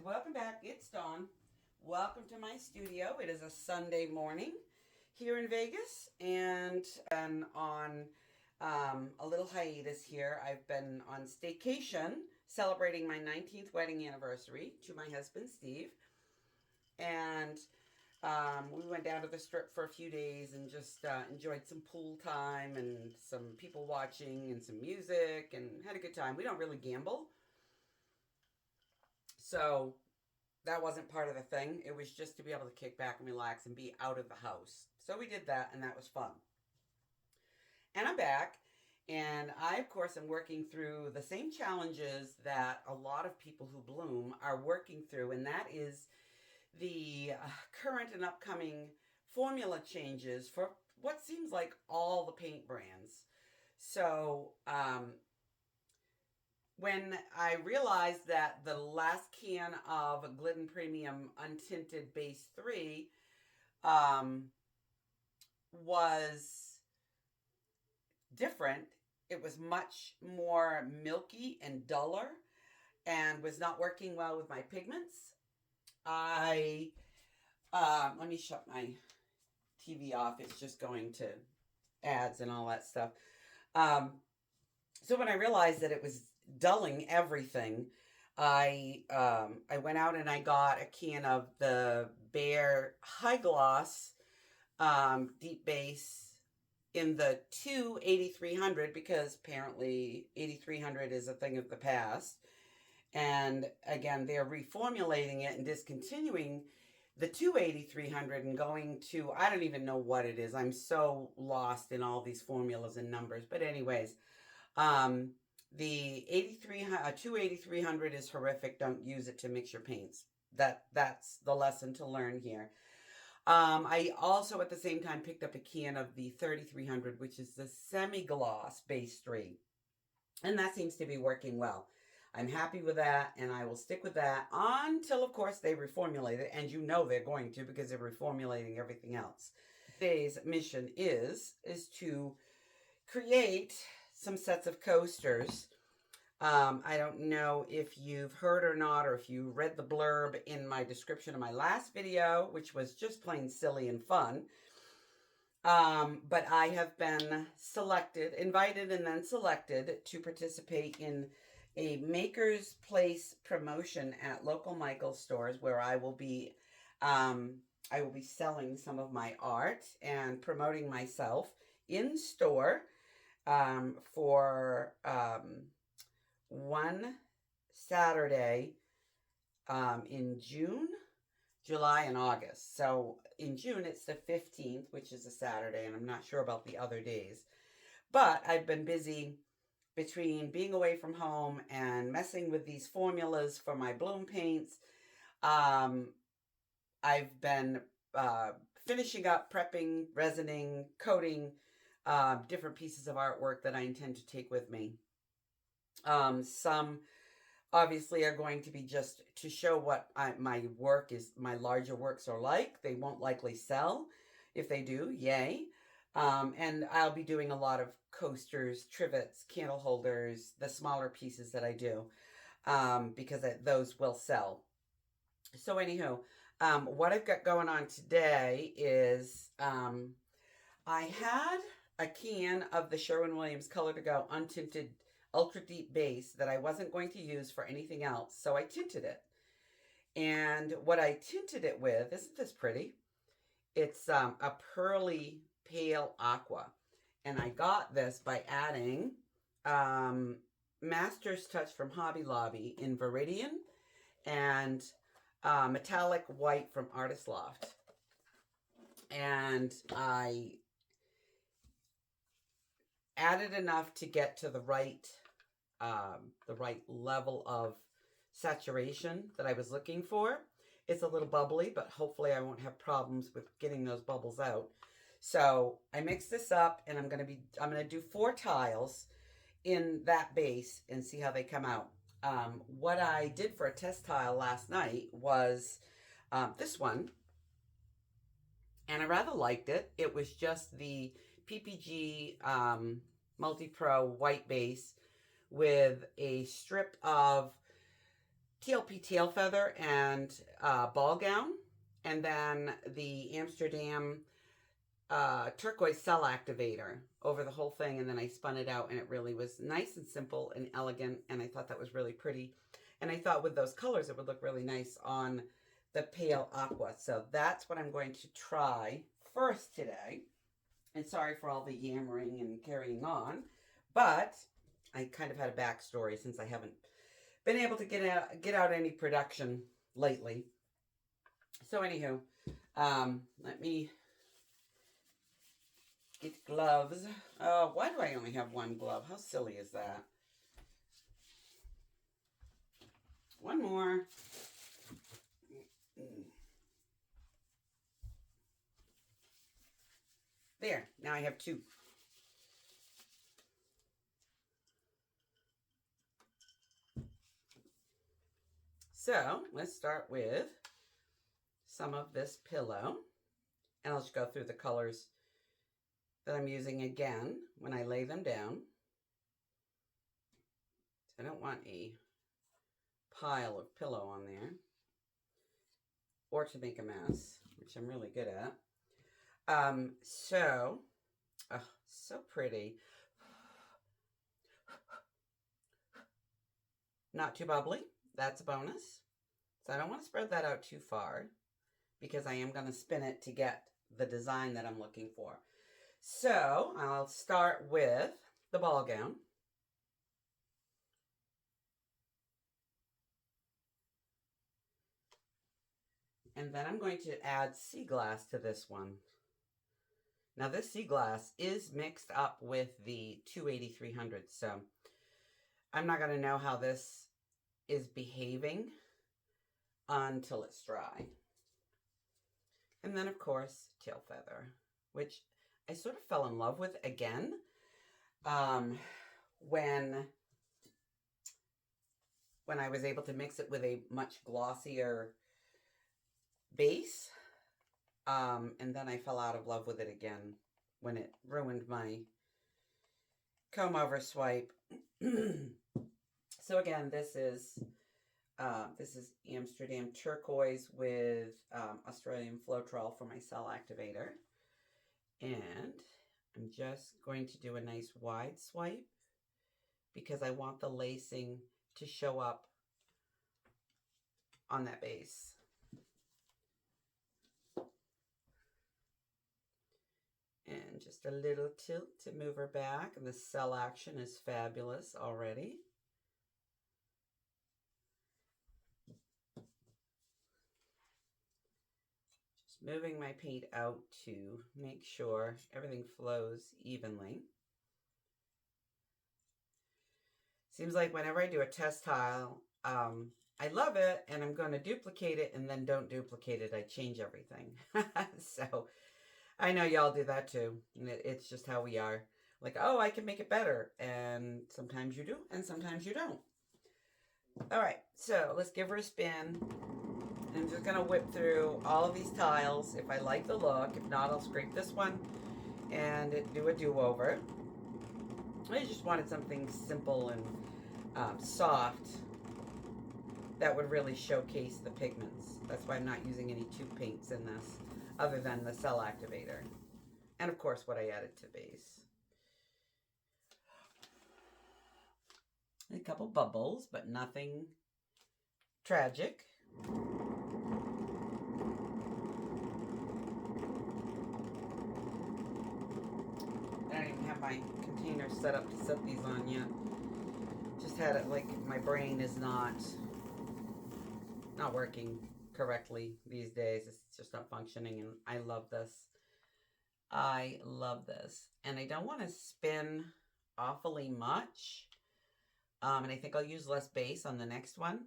welcome back. It's Dawn. Welcome to my studio. It is a Sunday morning here in Vegas, and on a little hiatus here. I've been on staycation celebrating my 19th wedding anniversary to my husband, Steve. And we went down to the strip for a few days and just enjoyed some pool time and some people watching and some music and had a good time. We don't really gamble, so that wasn't part of the thing. It was just to be able to kick back and relax and be out of the house. So we did that, and that was fun. And I'm back, and I, of course, am working through the same challenges that a lot of people who bloom are working through, and that is the current and upcoming formula changes for what seems like all the paint brands. So when I realized that the last can of Glidden Premium Untinted Base 3 was different, it was much more milky and duller and was not working well with my pigments. Let me shut my TV off. It's just going to ads and all that stuff. So when I realized that it was dulling everything, I went out and I got a can of the Behr High Gloss Deep Base in the 8300, because apparently 8300 is a thing of the past. And again, they're reformulating it and discontinuing the 8300 and going to, I don't even know what it is. I'm so lost in all these formulas and numbers. But anyways, the 2300 is horrific. Don't use it to mix your paints. That's the lesson to learn here. I also at the same time picked up a can of the 3300, which is the semi-gloss base 3. And that seems to be working well. I'm happy with that, and I will stick with that until, of course, they reformulate it. And you know they're going to, because they're reformulating everything else. Today's mission is to create some sets of coasters. I don't know if you've heard or not, or if you read the blurb in my description of my last video, which was just plain silly and fun. But I have been invited and then selected to participate in a Makersplace promotion at local Michaels stores, where I will be selling some of my art and promoting myself in store for one Saturday in June, July, and August. So in June, it's the 15th, which is a Saturday, and I'm not sure about the other days. But I've been busy between being away from home and messing with these formulas for my bloom paints. I've been finishing up, prepping, resining, coating different pieces of artwork that I intend to take with me. Some obviously are going to be just to show what my larger works are like. They won't likely sell. If they do, yay. And I'll be doing a lot of coasters, trivets, candle holders, the smaller pieces that I do, because those will sell. So anywho, what I've got going on today is I had a can of the Sherwin Williams Color to Go Untinted Ultra Deep Base that I wasn't going to use for anything else, so I tinted it. And what I tinted it with, isn't this pretty? It's a pearly pale aqua, and I got this by adding Master's Touch from Hobby Lobby in Viridian and metallic white from Artist Loft. And I added enough to get to the right level of saturation that I was looking for. It's a little bubbly, but hopefully I won't have problems with getting those bubbles out. So I mixed this up, and I'm gonna do 4 tiles in that base and see how they come out. What I did for a test tile last night was this one, and I rather liked it. It was just the PPG Multipro white base with a strip of TLP tailfeather and ballgown, and then the Amsterdam turquoise cell activator over the whole thing, and then I spun it out, and it really was nice and simple and elegant, and I thought that was really pretty. And I thought with those colors it would look really nice on the pale aqua. So that's what I'm going to try first today. And sorry for all the yammering and carrying on, but I kind of had a backstory since I haven't been able to get out any production lately. So anywho, let me get gloves. Oh, why do I only have one glove? How silly is that? One more. There, now I have two. So let's start with some of this pillow, and I'll just go through the colors that I'm using again when I lay them down. I don't want a pile of pillow on there or to make a mess, which I'm really good at. So pretty. Not too bubbly. That's a bonus. So I don't want to spread that out too far because I am going to spin it to get the design that I'm looking for. So I'll start with the ball gown. And then I'm going to add seaglass to this one. Now this seaglass is mixed up with the 28300, so I'm not going to know how this is behaving until it's dry. And then of course tailfeather, which I sort of fell in love with again when I was able to mix it with a much glossier base. And then I fell out of love with it again when it ruined my comb over swipe. So again, this is Amsterdam turquoise with Australian floetrol for my cell activator. And I'm just going to do a nice wide swipe because I want the lacing to show up on that base. And just a little tilt to move her back. And the cell action is fabulous already. Just moving my paint out to make sure everything flows evenly. Seems like whenever I do a test tile, I love it and I'm going to duplicate it and then don't duplicate it. I change everything. So I know y'all do that too. It's just how we are. Like, oh, I can make it better. And sometimes you do, and sometimes you don't. All right, so let's give her a spin. I'm just going to whip through all of these tiles if I like the look. If not, I'll scrape this one and do a do-over. I just wanted something simple and soft that would really showcase the pigments. That's why I'm not using any tube paints in this, other than the cell activator. And of course, what I added to base. A couple bubbles, but nothing tragic. I don't even have my container set up to set these on yet. Just had it like my brain is not working correctly these days. It's just not functioning, and I love this. I love this. And I don't want to spin awfully much. And I think I'll use less base on the next one.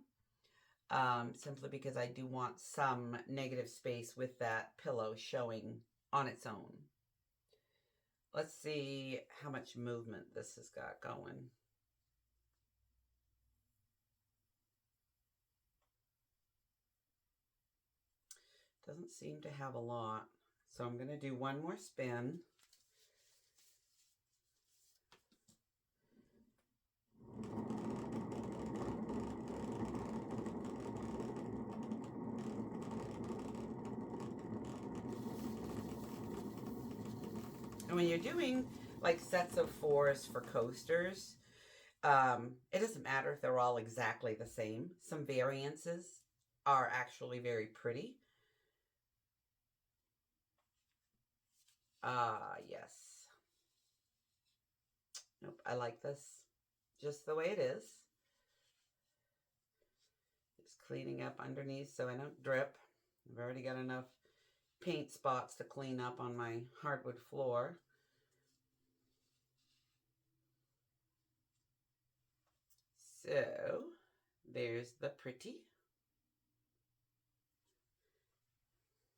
Simply because I do want some negative space with that pillow showing on its own. Let's see how much movement this has got going. Doesn't seem to have a lot. So I'm going to do one more spin. And when you're doing like sets of 4s for coasters, it doesn't matter if they're all exactly the same. Some variances are actually very pretty. Yes. Nope, I like this just the way it is. Just cleaning up underneath so I don't drip. I've already got enough paint spots to clean up on my hardwood floor. So there's the pretty.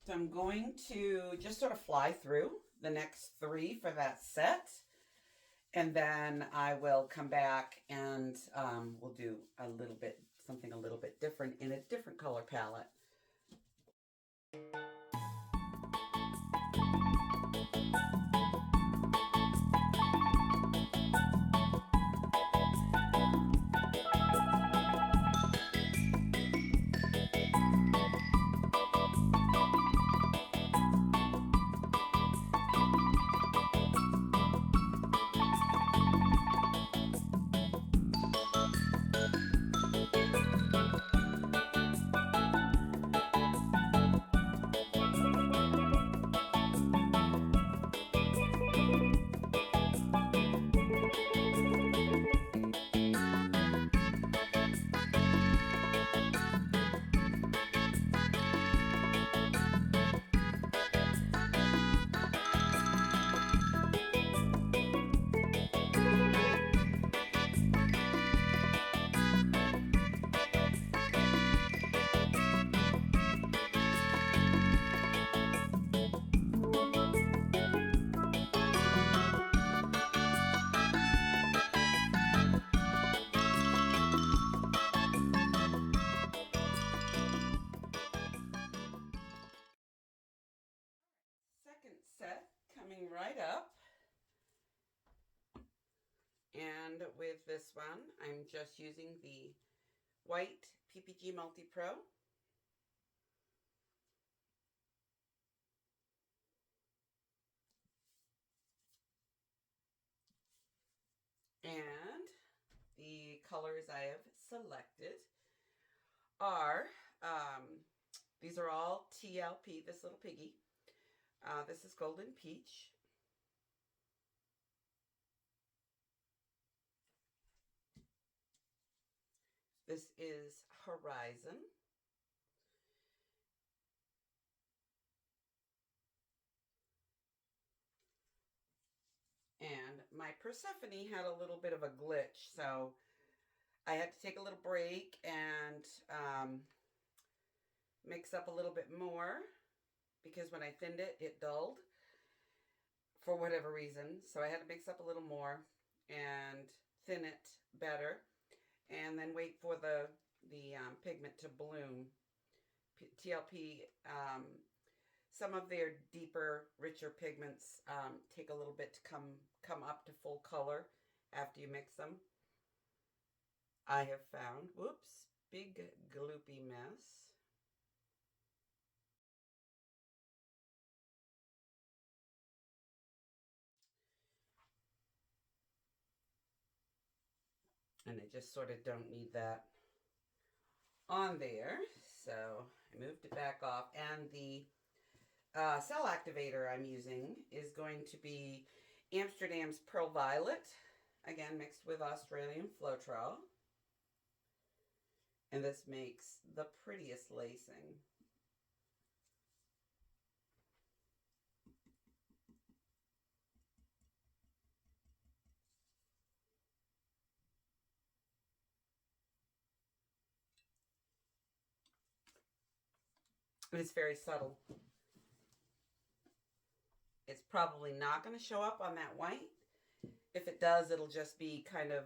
So I'm going to just sort of fly through the next 3 for that set. And then I will come back and we'll do something a little bit different in a different color palette. Second set coming right up. And with this one, I'm just using the white PPG Multipro. And the colors I have selected are, these are all TLP, This Little Piggy. This is Golden Peach. This is Horizon. And my Persephone had a little bit of a glitch, so I had to take a little break and mix up a little bit more because when I thinned it, it dulled for whatever reason. So I had to mix up a little more and thin it better and then wait for the pigment to bloom. TLP, some of their deeper, richer pigments take a little bit to come up to full color after you mix them. I have found, whoops, big gloopy mess. And I just sort of don't need that on there. So I moved it back off. And the cell activator I'm using is going to be Amsterdam's Pearl Violet, again mixed with Australian floetrol. And this makes the prettiest lacing. And it's very subtle. It's probably not going to show up on that white. If it does, it'll just be kind of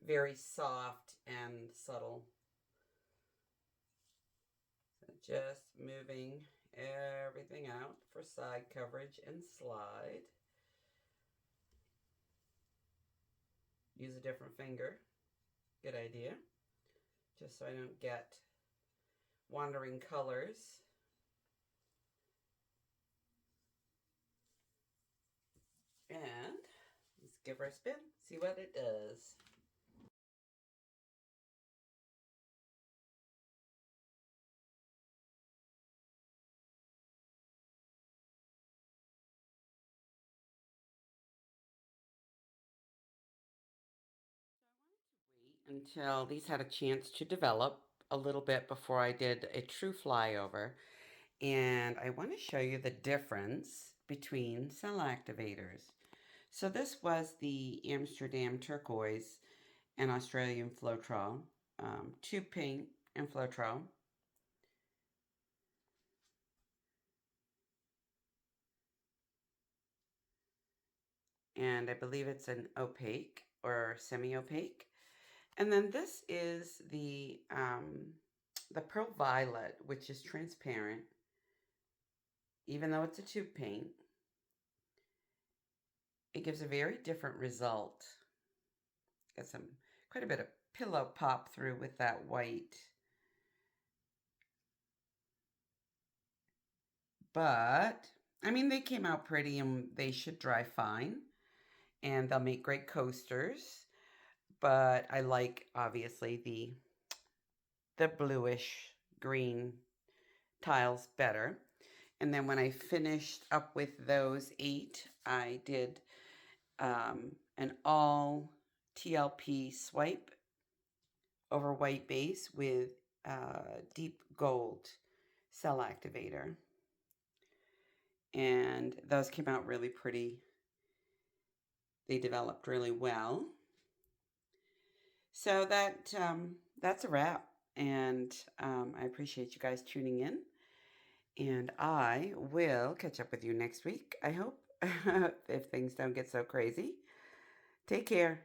very soft and subtle. So just moving everything out for side coverage and slide. Use a different finger. Good idea. Just so I don't get wandering colors. And let's give her a spin, see what it does. Until these had a chance to develop a little bit before I did a true flyover. And I want to show you the difference between cell activators. So this was the Amsterdam turquoise and Australian floetrol, tube paint and floetrol. And I believe it's an opaque or semi-opaque. And then this is the Pearl Violet, which is transparent, even though it's a tube paint. It gives a very different result. Got quite a bit of pillow pop through with that white. But, I mean, they came out pretty and they should dry fine. And they'll make great coasters. But I like, obviously, the bluish green tiles better. And then when I finished up with those 8, I did an all TLP swipe over white base with deep gold cell activator. And those came out really pretty. They developed really well. So that's a wrap. And I appreciate you guys tuning in. And I will catch up with you next week, I hope, if things don't get so crazy. Take care.